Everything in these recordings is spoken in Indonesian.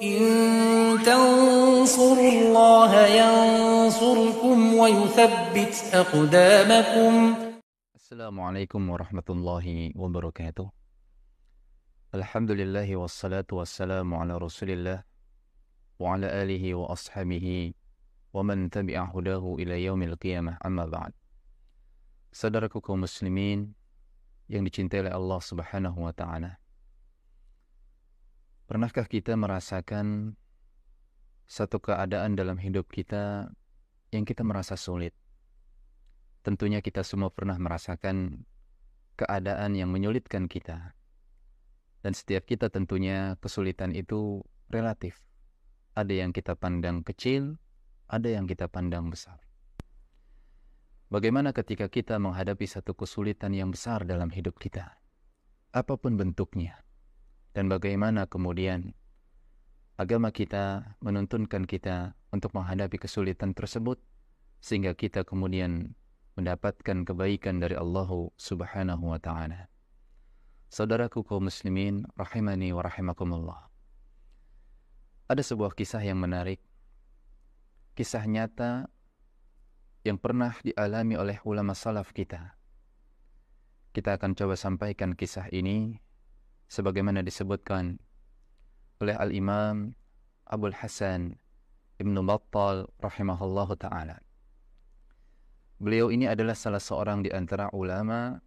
إن تنصروا الله ينصركم ويثبت أقدامكم. Assalamualaikum warahmatullahi wabarakatuh. Alhamdulillahi wassalatu wassalamu ala rasulillah wa ala alihi wa ashabihi wa man tabi'a hudahu ila yaumil qiyamah, amma ba'd. Saudaraku kaum muslimin yang dicintai oleh Allah subhanahu wa ta'ala, pernahkah kita merasakan satu keadaan dalam hidup kita yang kita merasa sulit? Tentunya kita semua pernah merasakan keadaan yang menyulitkan kita. Dan setiap kita tentunya kesulitan itu relatif. Ada yang kita pandang kecil, ada yang kita pandang besar. Bagaimana ketika kita menghadapi satu kesulitan yang besar dalam hidup kita? Apapun bentuknya. Dan bagaimana kemudian agama kita menuntunkan kita untuk menghadapi kesulitan tersebut, sehingga kita kemudian mendapatkan kebaikan dari Allah subhanahu wa ta'ala. Saudaraku kaum muslimin rahimani wa rahimakumullah, ada sebuah kisah yang menarik, kisah nyata yang pernah dialami oleh ulama salaf kita. Kita akan coba sampaikan kisah ini sebagaimana disebutkan oleh Al-Imam Abul Hasan Ibnu Battal rahimahullahu ta'ala. Beliau ini adalah salah seorang di antara ulama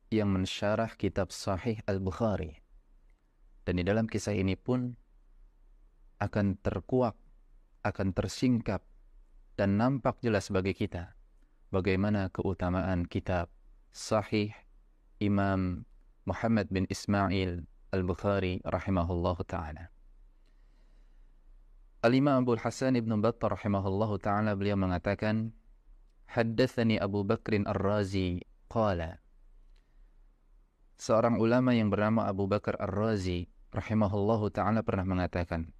yang mensyarah kitab Sahih Al-Bukhari. Dan di dalam kisah ini pun akan terkuak, akan tersingkap, dan nampak jelas bagi kita bagaimana keutamaan kitab Sahih Imam Muhammad bin Ismail Al-Bukhari rahimahullahu ta'ala. Al-Imam Abul Hasan Ibn Battal rahimahullahu ta'ala, beliau mengatakan, Haddatsani Abu Bakrin Ar-Razi qala. Seorang ulama yang bernama Abu Bakar Ar-Razi rahimahullahu ta'ala pernah mengatakan,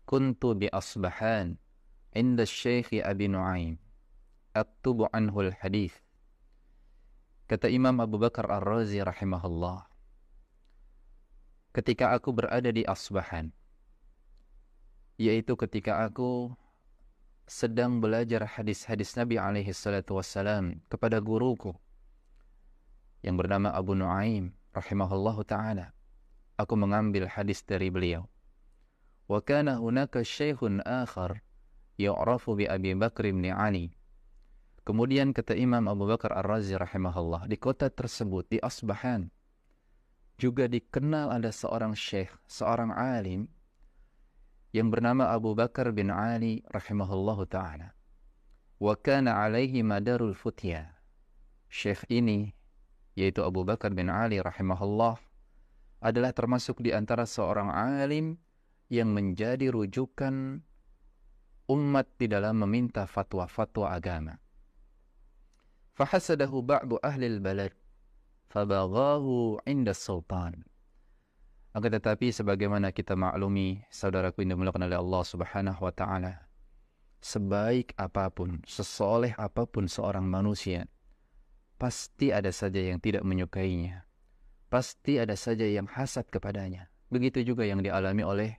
Kuntu bi Asbahan inda Syekh Abi Nu'aim aktubu anhu al-hadith. Kata Imam Abu Bakar Ar-Razi rahimahullah, ketika aku berada di Asbahan, yaitu ketika aku sedang belajar hadis-hadis Nabi alaihi salatu wassalam kepada guruku yang bernama Abu Nu'aim rahimahullahu ta'ala, aku mengambil hadis dari beliau. Wa kana hunaka syekhun akhar yu'rafu bi Abi Bakr bin Ali. Kemudian kata Imam Abu Bakar Ar-Razi rahimahullah, di kota tersebut, di Asbahan, juga dikenal ada seorang syekh, seorang alim yang bernama Abu Bakar bin Ali rahimahullahu ta'ala. Wa kana alaihi madarul futya. Syekh ini, yaitu Abu Bakar bin Ali rahimahullah, adalah termasuk di antara seorang alim yang menjadi rujukan umat di dalam meminta fatwa-fatwa agama. Fahasadahu ba'du ahlil balad fabaghahu inda sultan. Akan tetapi sebagaimana kita maklumi, saudaraku yang dimuliakan oleh Allah subhanahu wa ta'ala, sebaik apapun, sesoleh apapun seorang manusia, pasti ada saja yang tidak menyukainya. Pasti ada saja yang hasad kepadanya. Begitu juga yang dialami oleh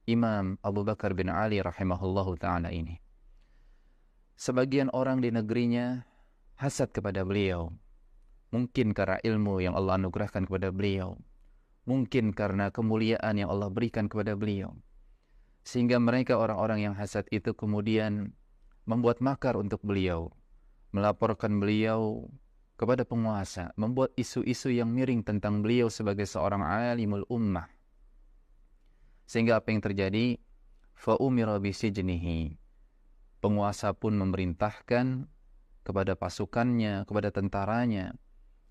Imam Abu Bakar bin Ali rahimahullahu ta'ala ini. Sebagian orang di negerinya hasad kepada beliau. Mungkin karena ilmu yang Allah anugerahkan kepada beliau. Mungkin karena kemuliaan yang Allah berikan kepada beliau. Sehingga mereka orang-orang yang hasad itu kemudian membuat makar untuk beliau. Melaporkan beliau kepada penguasa. Membuat isu-isu yang miring tentang beliau sebagai seorang alimul ummah. Sehingga apa yang terjadi? Fa'umira bisijnihi. Penguasa pun memerintahkan kepada pasukannya, kepada tentaranya,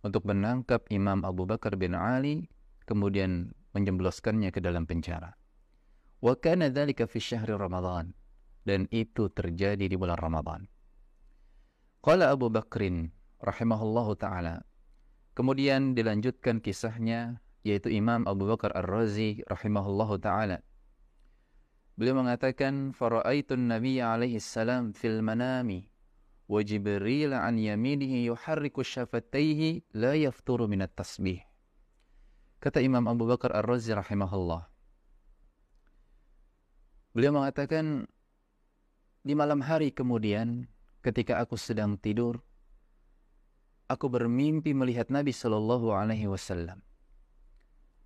untuk menangkap Imam Abu Bakar bin Ali, kemudian menjembloskannya ke dalam penjara. Wa kana dzalika fi syahri Ramadan, dan itu terjadi di bulan Ramadan. Qala Abu Bakrin rahimahullahu taala, kemudian dilanjutkan kisahnya, yaitu Imam Abu Bakar Ar-Razi rahimahullahu taala. Beliau mengatakan, fara'aitun nabiyya alaihi salam fil manami wa Jibril an yaminihi yuharriku syafataihi la yafturu minat tasbih. Kata Imam Abu Bakar Ar-Razi rahimahullah, Beliau mengatakan, di malam hari kemudian ketika aku sedang tidur, aku bermimpi melihat Nabi Shallallahu Alaihi Wasallam,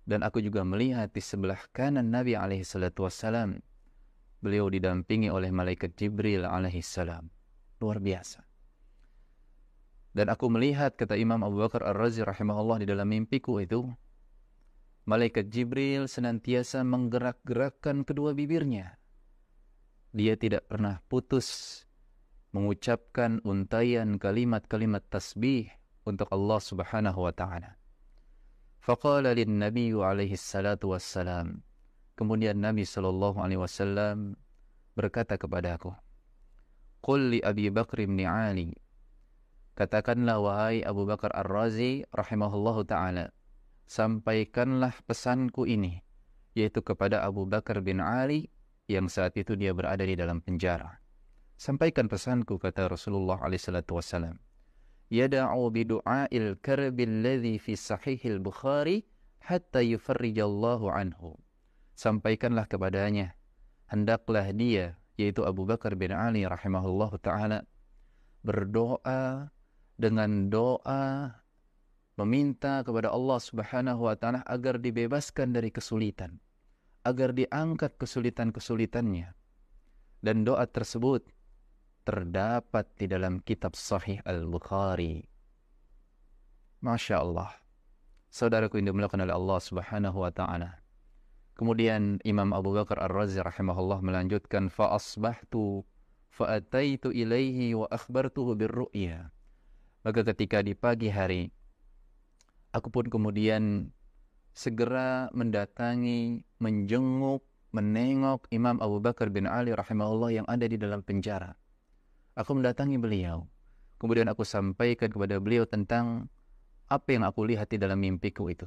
dan aku juga melihat di sebelah kanan Nabi Alaihi Wasallam, beliau didampingi oleh malaikat Jibril Alaihi Salam. Luar biasa. Dan aku melihat, kata Imam Abu Bakar Ar-Razi rahimahullah, di dalam mimpiku itu, malaikat Jibril senantiasa menggerak-gerakkan kedua bibirnya. Dia tidak pernah putus mengucapkan untayan kalimat-kalimat tasbih untuk Allah Subhanahu wa taala. Faqala lin-nabiy alaihi salatu wassalam. Kemudian Nabi sallallahu alaihi wasallam berkata kepadaku, "Qul li Abi Bakr bin Ali." Katakanlah wahai Abu Bakar Ar-Razi rahimahullahu taala, sampaikanlah pesanku ini, yaitu kepada Abu Bakar bin Ali yang saat itu dia berada di dalam penjara. Sampaikan pesanku, kata Rasulullah SAW. Yada'u bidu'a'il karbil ladhi fi sahihil Bukhari hatta yufarrijallahu anhu. Sampaikanlah kepadanya, hendaklah dia, yaitu Abu Bakar bin Ali rahimahullahu ta'ala, berdoa dengan doa meminta kepada Allah Subhanahu wa taala agar dibebaskan dari kesulitan, agar diangkat kesulitan-kesulitannya. Dan doa tersebut terdapat di dalam kitab Sahih Al-Bukhari. Masya Allah. Saudaraku yang dimuliakan oleh Allah Subhanahu wa taala. Kemudian Imam Abu Bakar Ar-Razi rahimahullah melanjutkan, fa asbahtu fa ataitu ilaihi wa akhbartuhu birru'ya. Maka ketika di pagi hari, aku pun kemudian segera mendatangi, menjenguk, menengok Imam Abu Bakar bin Ali rahimahullah yang ada di dalam penjara. Aku mendatangi beliau. Kemudian aku sampaikan kepada beliau tentang apa yang aku lihat di dalam mimpiku itu.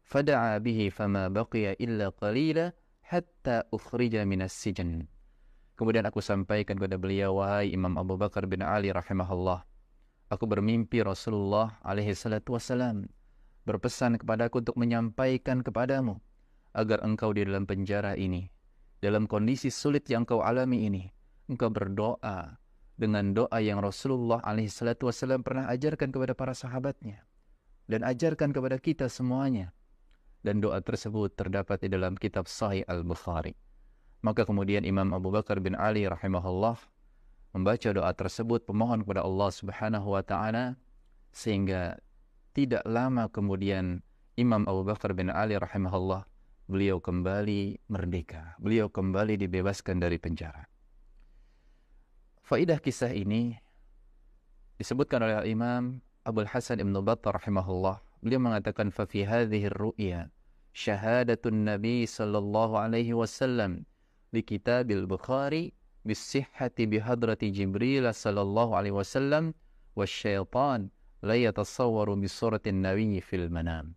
Fada'a bihi fama baqiya illa qalila hatta ukhrija minas sijan. Kemudian aku sampaikan kepada beliau, wahai Imam Abu Bakar bin Ali rahimahullah, aku bermimpi Rasulullah alaihi salatu wassalam berpesan kepadaku untuk menyampaikan kepadamu agar engkau di dalam penjara ini, dalam kondisi sulit yang kau alami ini, engkau berdoa dengan doa yang Rasulullah alaihi salatu wassalam pernah ajarkan kepada para sahabatnya dan ajarkan kepada kita semuanya. Dan doa tersebut terdapat di dalam kitab Sahih Al-Bukhari. Maka kemudian Imam Abu Bakar bin Ali rahimahullah membaca doa tersebut, memohon kepada Allah Subhanahu wa taala, sehingga tidak lama kemudian Imam Abu Bakar bin Ali rahimahullah, beliau kembali merdeka, beliau kembali dibebaskan dari penjara. Faidah kisah ini disebutkan oleh Imam Abdul Hasan Ibn Battah rahimahullah. Beliau mengatakan, fa fi hadhihi ar-ru'ya syahadatun Nabi sallallahu alaihi wasallam li kitabil Bukhari bisihhati bihadrati Jibril sallallahu alaihi wasallam wasyaitan la yatasawwaru bi suratin nabiyyi fil manam.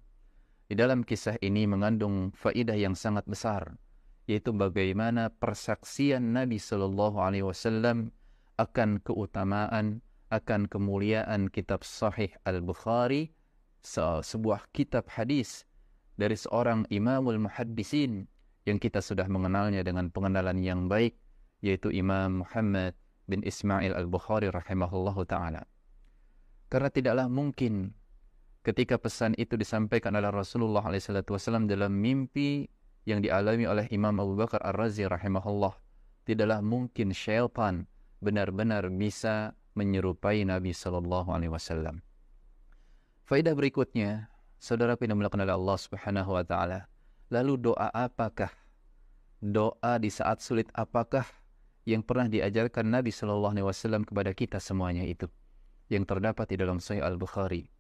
Di dalam kisah ini mengandung faidah yang sangat besar, yaitu bagaimana persaksian Nabi sallallahu alaihi wasallam akan keutamaan, akan kemuliaan kitab Sahih Al-Bukhari, sebuah kitab hadis dari seorang imamul muhaddisin yang kita sudah mengenalnya dengan pengenalan yang baik, yaitu Imam Muhammad bin Ismail Al-Bukhari rahimahullahu ta'ala. Karena tidaklah mungkin ketika pesan itu disampaikan oleh Rasulullah SAW dalam mimpi yang dialami oleh Imam Abu Bakar Ar-Razi rahimahullah, tidaklah mungkin syaitan benar-benar bisa menyerupai Nabi SAW. Faidah berikutnya, saudara yang dimuliakan oleh Allah Subhanahu wa taala, lalu doa apakah? Doa di saat sulit apakah yang pernah diajarkan Nabi SAW kepada kita semuanya itu, yang terdapat di dalam Sahih Al-Bukhari.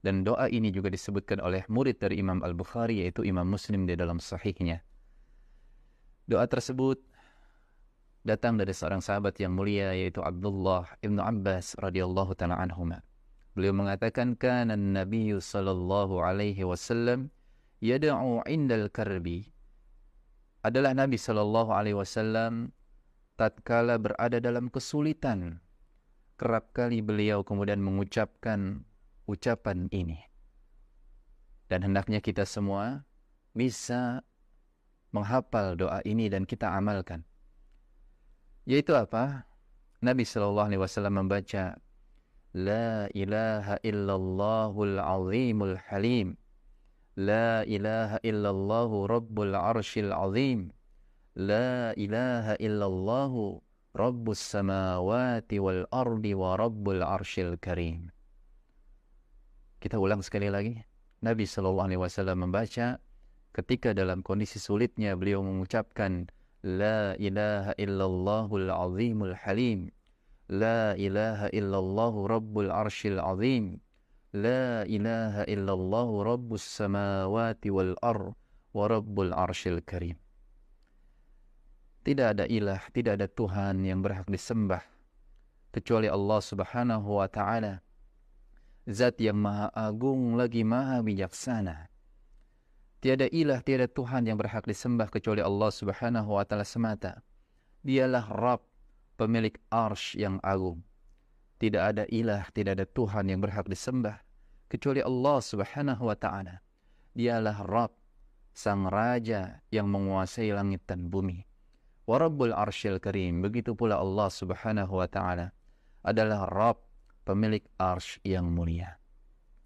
Dan doa ini juga disebutkan oleh murid dari Imam Al-Bukhari, yaitu Imam Muslim di dalam sahihnya. Doa tersebut datang dari seorang sahabat yang mulia, yaitu Abdullah ibn Abbas radhiyallahu ta'ala anhuma. Beliau mengatakan, kana an-nabiyyu sallallahu alaihi wasallam yad'u 'indal karbi. Adalah Nabi sallallahu alaihi wasallam tatkala berada dalam kesulitan, kerap kali beliau kemudian mengucapkan ucapan ini. Dan hendaknya kita semua bisa menghafal doa ini dan kita amalkan. Yaitu apa? Nabi SAW membaca La ilaha illallahul azimul halim, La ilaha illallahu rabbul arshil azim, La ilaha illallahu rabbus samawati wal ardi wa rabbul arshil karim. Kita ulang sekali lagi. Nabi SAW membaca ketika dalam kondisi sulitnya beliau mengucapkan La ilaha illallahul azimul halim, La ilaha illallahu rabbul arshil azim, La ilaha illallahu rabbus samawati wal ar wa rabbul arshil karim. Tidak ada ilah, tidak ada Tuhan yang berhak disembah kecuali Allah Subhanahu wa ta'ala, Zat yang maha agung lagi maha bijaksana. Tiada ilah, tiada Tuhan yang berhak disembah kecuali Allah Subhanahu wa ta'ala semata. Dialah Rabb, pemilik arsy yang agung. Tidak ada ilah, tidak ada Tuhan yang berhak disembah kecuali Allah Subhanahu wa ta'ala. Dialah Rabb, sang raja yang menguasai langit dan bumi. Wa rabbul arsyil karim, begitu pula Allah Subhanahu wa ta'ala adalah Rabb, pemilik arsy yang mulia.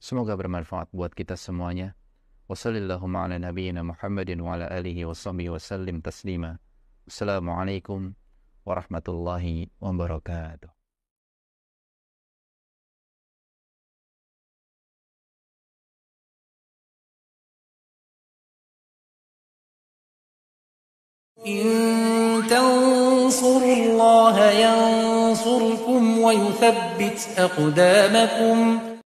Semoga bermanfaat buat kita semuanya. Wassallallahu ala nabiyyina Muhammadin wa ala alihi wa sahbihi wa sallim taslima. Assalamualaikum warahmatullahi wabarakatuh. إن تنصروا الله ينصركم ويثبت أقدامكم